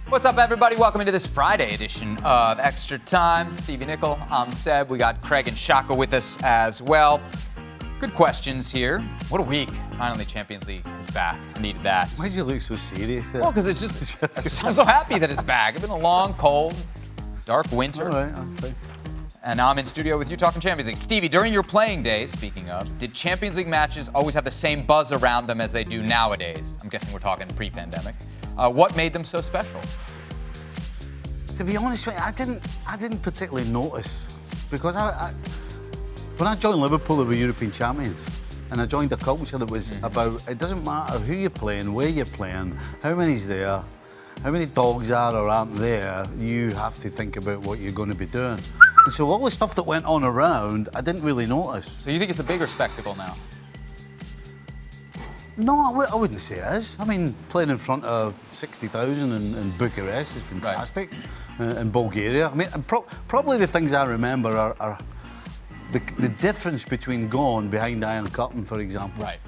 What's up, everybody? Welcome into this Friday edition of Extra Time. Stevie, Nicol, I'm Seb. We got Craig and Shaka with us as well. Good questions here. What a week. Finally, Champions League is back. I needed that. Why did you look so serious there? Well, because it's just, I'm so happy that it's back. It's been a long, cold, dark winter. All right, I'm fine. And now I'm in studio with you talking Champions League. Stevie, during your playing days, speaking of, did Champions League matches always have the same buzz around them as they do nowadays? I'm guessing we're talking pre-pandemic. What made them so special? To be honest with you, I didn't particularly notice because when I joined Liverpool, they were European champions, and I joined a culture that was about it doesn't matter who you're playing, where you're playing, how many's there, how many dogs are or aren't there. You have to think about what you're going to be doing. And so all the stuff that went on around, I didn't really notice. So you think it's a bigger spectacle now? No, I wouldn't say it is. I mean, playing in front of 60,000 in Bucharest is fantastic. Right. In Bulgaria. I mean, probably the things I remember are the difference between going behind Iron Curtain, for example. Right.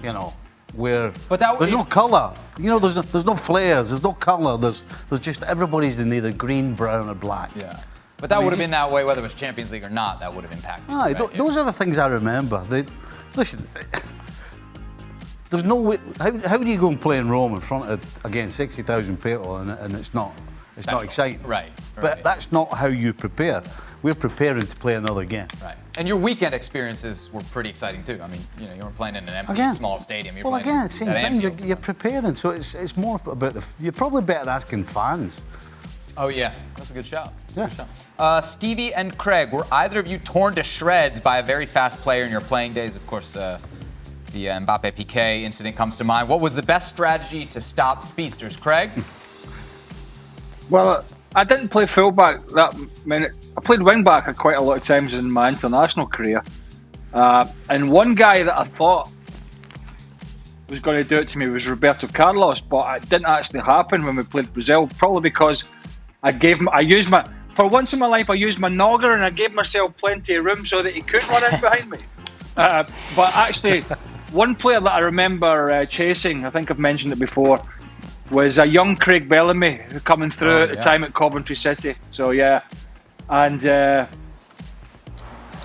You know, where but that, there's no colour. You know, there's no flares, there's no colour. There's just everybody's in either green, brown or black. Yeah. But that would have been that way whether it was Champions League or not. That would have impacted. Right? Those are the things I remember. Listen. There's no way. How do you go and play in Rome in front of, again, 60,000 people and it's not exciting? Right. But that's not how you prepare. We're preparing to play another game. Right. And your weekend experiences were pretty exciting too. I mean, you know, you weren't playing in an empty, small stadium. Well, again, same thing. You're preparing, so it's more about you're probably better asking fans. Oh yeah, that's a good shout. Stevie and Craig, were either of you torn to shreds by a very fast player in your playing days? Of course. The Mbappe PK incident comes to mind. What was the best strategy to stop speedsters? Craig? Well, I didn't play fullback that minute. I played wing-back quite a lot of times in my international career. And one guy that I thought was going to do it to me was Roberto Carlos, but it didn't actually happen when we played Brazil, probably because for once in my life, I used my nogger and I gave myself plenty of room so that he couldn't run in behind me. But actually, one player that I remember chasing, I think I've mentioned it before, was a young Craig Bellamy coming through at the time at Coventry City. So yeah, and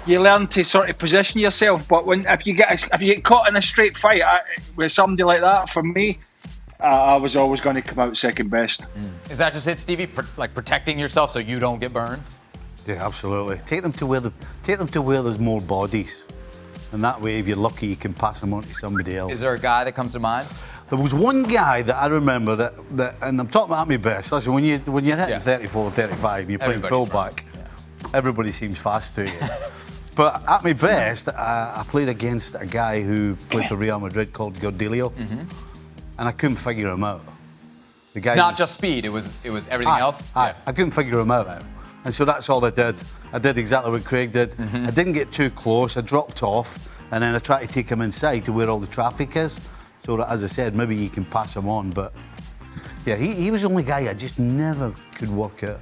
you learn to sort of position yourself. But if you get caught in a straight fight with somebody like that, for me, I was always going to come out second best. Is that just it, Stevie? Like protecting yourself so you don't get burned? Yeah, absolutely. Take them to where there's more bodies. And that way, if you're lucky, you can pass them on to somebody else. Is there a guy that comes to mind? There was one guy that I remember that and I'm talking about my best. Listen, when you're hitting 34, 35, you're playing fullback, everybody seems fast to you. But at my best, I played against a guy who played for Real Madrid called Gordelio, and I couldn't figure him out. The guy Not just speed, it was everything else? I couldn't figure him out. Right. And so that's all I did. I did exactly what Craig did. I didn't get too close. I dropped off, and then I tried to take him inside to where all the traffic is. So that, as I said, maybe you can pass him on. But yeah, he was the only guy I just never could work out.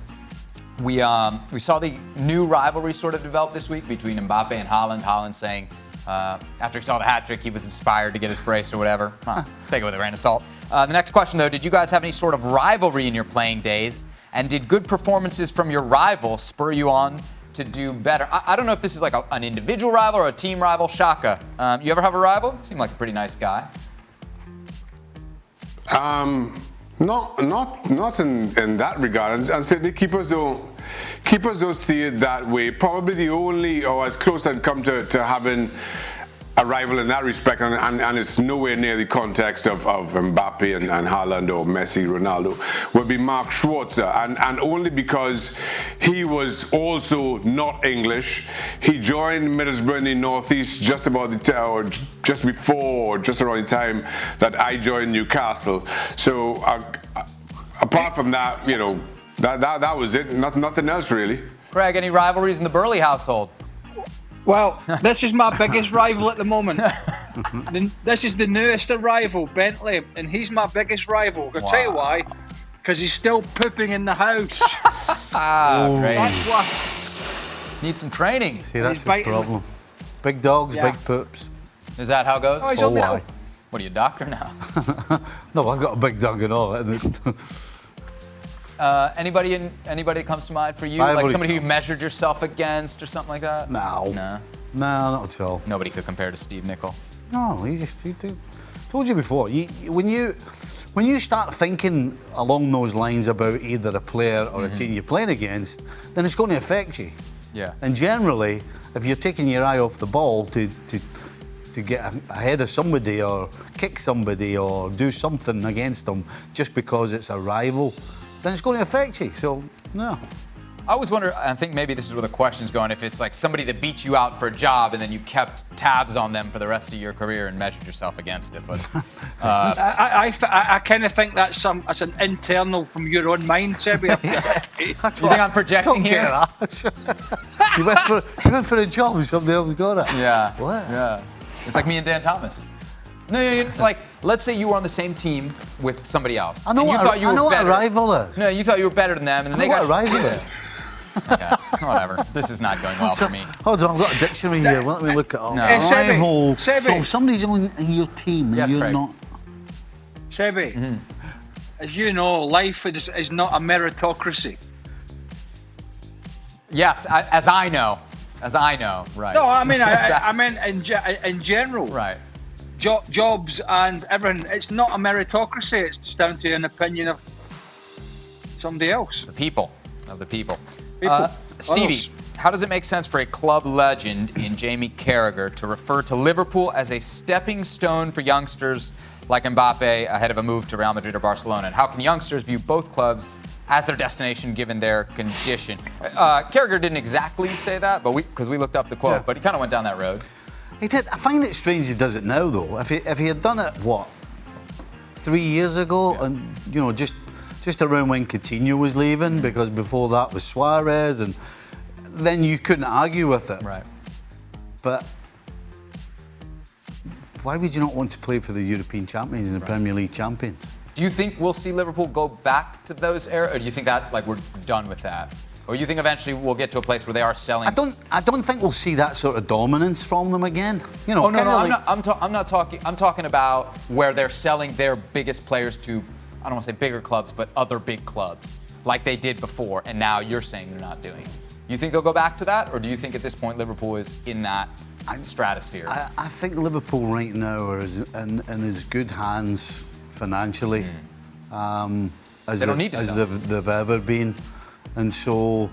We saw the new rivalry sort of develop this week between Mbappe and Haaland. Haaland saying after he saw the hat trick, he was inspired to get his brace or whatever. Take it with a grain of salt. The next question, though, did you guys have any sort of rivalry in your playing days? And did good performances from your rival spur you on to do better? I don't know if this is like an individual rival or a team rival. Shaka, you ever have a rival? You seem like a pretty nice guy. Not in that regard. And certainly keepers don't see it that way. Probably the only, or as close I'd come to having a rival in that respect, and it's nowhere near the context of Mbappe and Haaland or Messi, Ronaldo, would be Mark Schwarzer, and only because he was also not English. He joined Middlesbrough in the Northeast just about just before, or just around the time that I joined Newcastle. So apart from that, you know, that was it. Nothing else really. Craig, any rivalries in the Burley household? Well, this is my biggest rival at the moment. This is the newest rival, Bentley, and he's my biggest rival. I'll tell you why. Because he's still pooping in the house. Great. That's why. Need some training. See, that's the problem. Big dogs, big poops. Is that how it goes? Oh, he's on the What are you, a doctor now? No, I've got a big dog and all. Anybody that comes to mind for you? Rivalries. Like somebody who you measured yourself against or something like that? No. No. No, not at all. Nobody could compare to Steve Nicol. No, he told you before. When you start thinking along those lines about either a player or a team you're playing against, then it's going to affect you. Yeah. And generally, if you're taking your eye off the ball to get ahead of somebody or kick somebody or do something against them just because it's a rival, then it's going to affect you. So, no. I always wonder, I think maybe this is where the question's going, if it's like somebody that beat you out for a job and then you kept tabs on them for the rest of your career and measured yourself against it. But I kind of think that's an internal from your own mind, Sebi. you think I'm projecting here? You went for a job and somebody else got it. Yeah. What? Yeah. It's like me and Dan Thomas. No, like, let's say you were on the same team with somebody else. I know what a rival is. No, you thought you were better than them, and then I know what a rival is. Okay, whatever. This is not going well for me. Hold on, I've got a dictionary here. Let me look at all. No. Rival. Sebi. So if somebody's on your team and Yes, you're Craig. not. Sebi, as you know, life is not a meritocracy. Yes, as I know, right. No, I mean, I mean in general. Right. Jobs and everything. It's not a meritocracy. It's just down to an opinion of somebody else. The people. People. Stevie, how does it make sense for a club legend in Jamie Carragher to refer to Liverpool as a stepping stone for youngsters like Mbappe ahead of a move to Real Madrid or Barcelona? And how can youngsters view both clubs as their destination given their condition? Carragher didn't exactly say that, but because we looked up the quote, but he kind of went down that road. He did. I find it strange he does it now, though. If he had done it, 3 years ago, and just around when Coutinho was leaving, because before that was Suarez, and then you couldn't argue with it. Right. But why would you not want to play for the European champions and the Premier League champions? Do you think we'll see Liverpool go back to those eras, or do you think that we're done with that? Or you think eventually we'll get to a place where they are selling? I don't think we'll see that sort of dominance from them again. I'm not talking. I'm talking about where they're selling their biggest players to. I don't want to say bigger clubs, but other big clubs, like they did before, and now you're saying they're not doing. You think they'll go back to that, or do you think at this point Liverpool is in that stratosphere? I think Liverpool right now are in as good hands financially as they've ever been. And so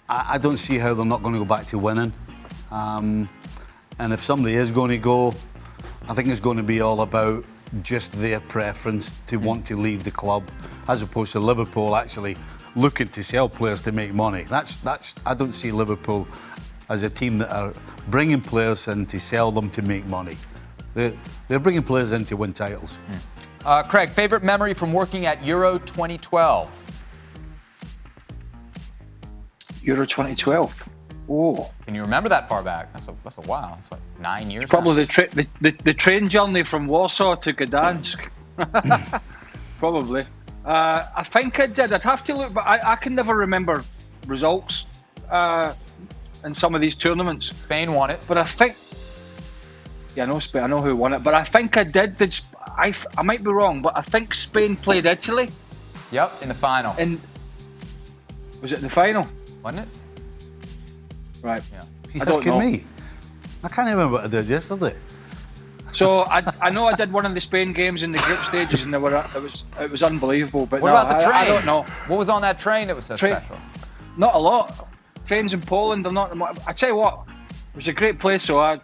I don't see how they're not going to go back to winning. And if somebody is going to go, I think it's going to be all about just their preference to want to leave the club, as opposed to Liverpool actually looking to sell players to make money. I don't see Liverpool as a team that are bringing players in to sell them to make money. They're bringing players in to win titles. Craig, favorite memory from working at Euro 2012? Euro 2012. Oh. Can you remember that far back? That's a while. That's 9 years. Probably the train journey from Warsaw to Gdansk. Probably. I think I did. I'd have to look, but I can never remember results in some of these tournaments. Spain won it. But I think, I know Spain. I know who won it. But I think I did. I might be wrong, but I think Spain played Italy. Yep, in the final. Was it in the final? Wasn't it? Right. Yeah. I don't know. Me. I can't remember what I did yesterday. So I know I did one of the Spain games in the group stages, and it was unbelievable. But what about the train? I don't know. What was on that train that was so special? Not a lot. Trains in Poland are not. I tell you what, it was a great place. My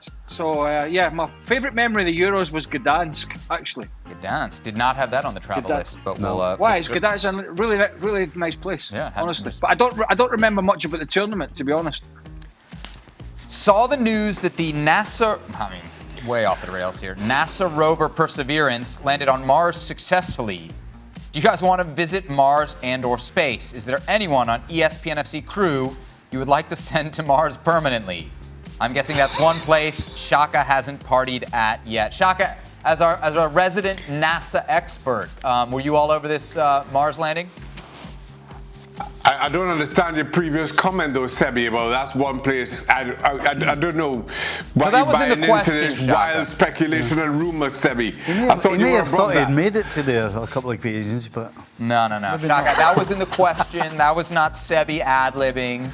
favourite memory of the Euros was Gdansk, actually. Gdansk did not have that on the travel list, but Why? Gdansk is a really nice place. Yeah, honestly. But I don't remember much about the tournament, to be honest. Saw the news that the NASA, way off the rails here, NASA rover Perseverance landed on Mars successfully. Do you guys want to visit Mars and/or space? Is there anyone on ESPN FC crew you would like to send to Mars permanently? I'm guessing that's one place Shaka hasn't partied at yet. Shaka, as our resident NASA expert, were you all over this Mars landing? I don't understand your previous comment though, Sebi, about that's one place. I don't know why that you're was in the buying into question, this Shaka. wild speculation and rumours, Sebi. He I thought you may were have above thought that. he'd made it to there a couple of occasions, but No. Shaka, that was in the question. That was not Sebi ad-libbing.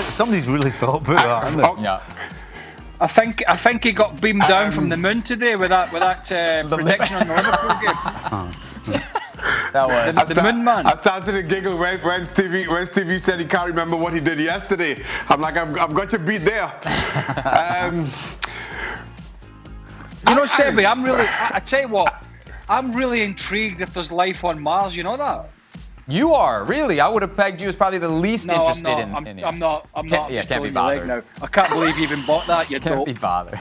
Somebody's really thought about that, hasn't they? Yeah. I think he got beamed down from the moon today with that prediction on the Liverpool game. That was. The moon man. I started to giggle when Stevie said he can't remember what he did yesterday. I'm like, I've got you beat there. Sebi, I tell you what, I'm really intrigued if there's life on Mars. You know that? You are, really? I would have pegged you as probably the least interested in it. I'm not. Yeah, just can't be pulling your leg bothered. now. I can't believe you even bought that. You Can't dope. be bothered.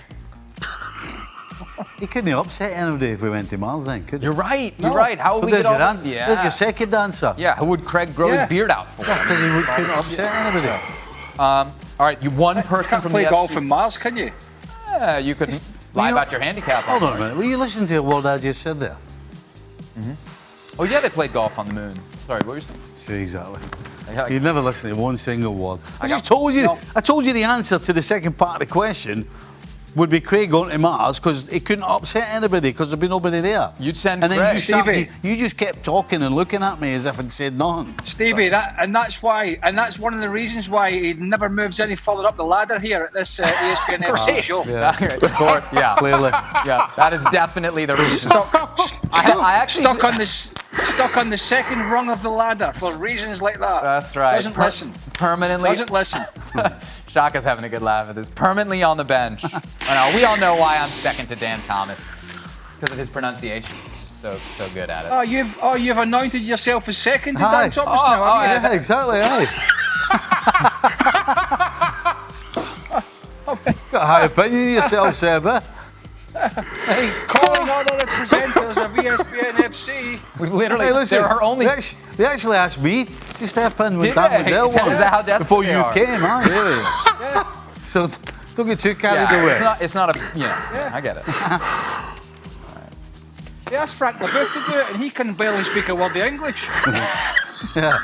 He couldn't upset anybody if we went to Mars then, could he? You're right. You're right. How would So we there's get your all answer. Yeah. There's your second answer. Yeah, who would Craig grow Yeah. his beard out for? Because he couldn't upset anybody. All right, you one person Can't from play the golf FC. on Mars, can you? Yeah, you could lie you know- about your handicap. Hold on a minute. Will you listen to what I just said there? Oh yeah, they played golf on the moon. Sorry, what were you saying? Sure, exactly. Yeah, You'd never listen to one single word. I got- just told you. No. I told you the answer to the second part of the question would be Craig going to Mars because he couldn't upset anybody because there'd be nobody there. You'd send and then Craig. you just kept talking and looking at me as if I'd said nothing. Stevie, that's one of the reasons why he never moves any further up the ladder here at this ESPN FC show. Yeah. Yeah, Clearly. yeah, that is definitely the reason. I actually Stuck on the second rung of the ladder for reasons like that. That's right. Doesn't listen. Permanently. Doesn't listen. Shaka's having a good laugh at this. Permanently on the bench. I know, we all know why I'm second to Dan Thomas. It's because of his pronunciations. He's just so good at it. You've anointed yourself as second to Aye. Dan Thomas now. Have you? Yeah, exactly. Aye. Got a high opinion of yourself, Sebi. Hey, Calling all other presenters of ESPN FC. We literally, hey, listen, there are only. they actually asked me to step in when Did that they? was their Is that- one is that how desperate before they you are? came, aye. Really? So don't get too carried Yeah, away. it's not a, I get it. They asked Frank LaBeouf to do it, and he can barely speak a word of English. Yeah.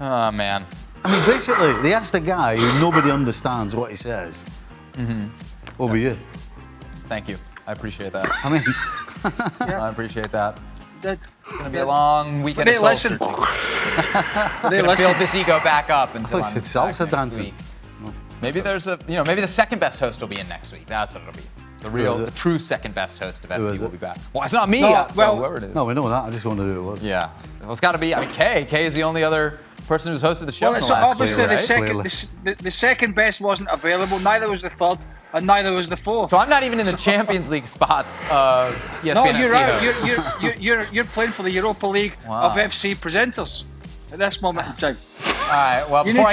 Oh, man. I mean, basically, they asked a guy who nobody understands what he says. Over you. Thank you. I appreciate that. I mean, I appreciate that. Did It's going to be a long weekend of they soul listen? searching. they Build listen? this ego back up until Like I'm it's back salsa next dancing. week. Maybe there's maybe the second best host will be in next week. That's what it'll be. The true second best host of FC is will it? be back. Well, it's not me. No, So well- whoever it is. no, we know that. I just wondered who it was. Yeah. Well, it's got to be. I mean, Kay is the only other person who's hosted the show Well, in it's the last obviously year, right? the second best wasn't available. Neither was the third, and neither was the fourth. So I'm not even in the Champions League spots of ESPN No, FC you're right. hosts. You're playing for the Europa League Wow. of FC presenters at this moment in time. All right. Well, You before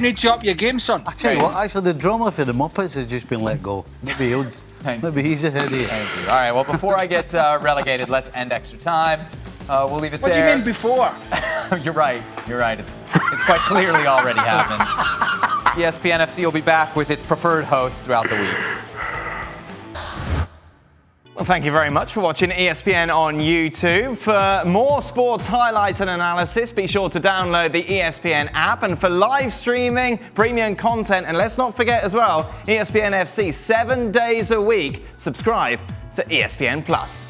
need to up your game, son. I tell you what, actually, the drummer for the Muppets has just been let go. Maybe he's ahead of you. Thank you. All right. Well, before I get relegated, let's end extra time. We'll leave it What do there. you mean before? You're right. It's quite clearly already happened. ESPN FC will be back with its preferred host throughout the week. Well, thank you very much for watching ESPN on YouTube. For more sports highlights and analysis, be sure to download the ESPN app. And for live streaming, premium content, and let's not forget as well, ESPN FC 7 days a week. Subscribe to ESPN Plus.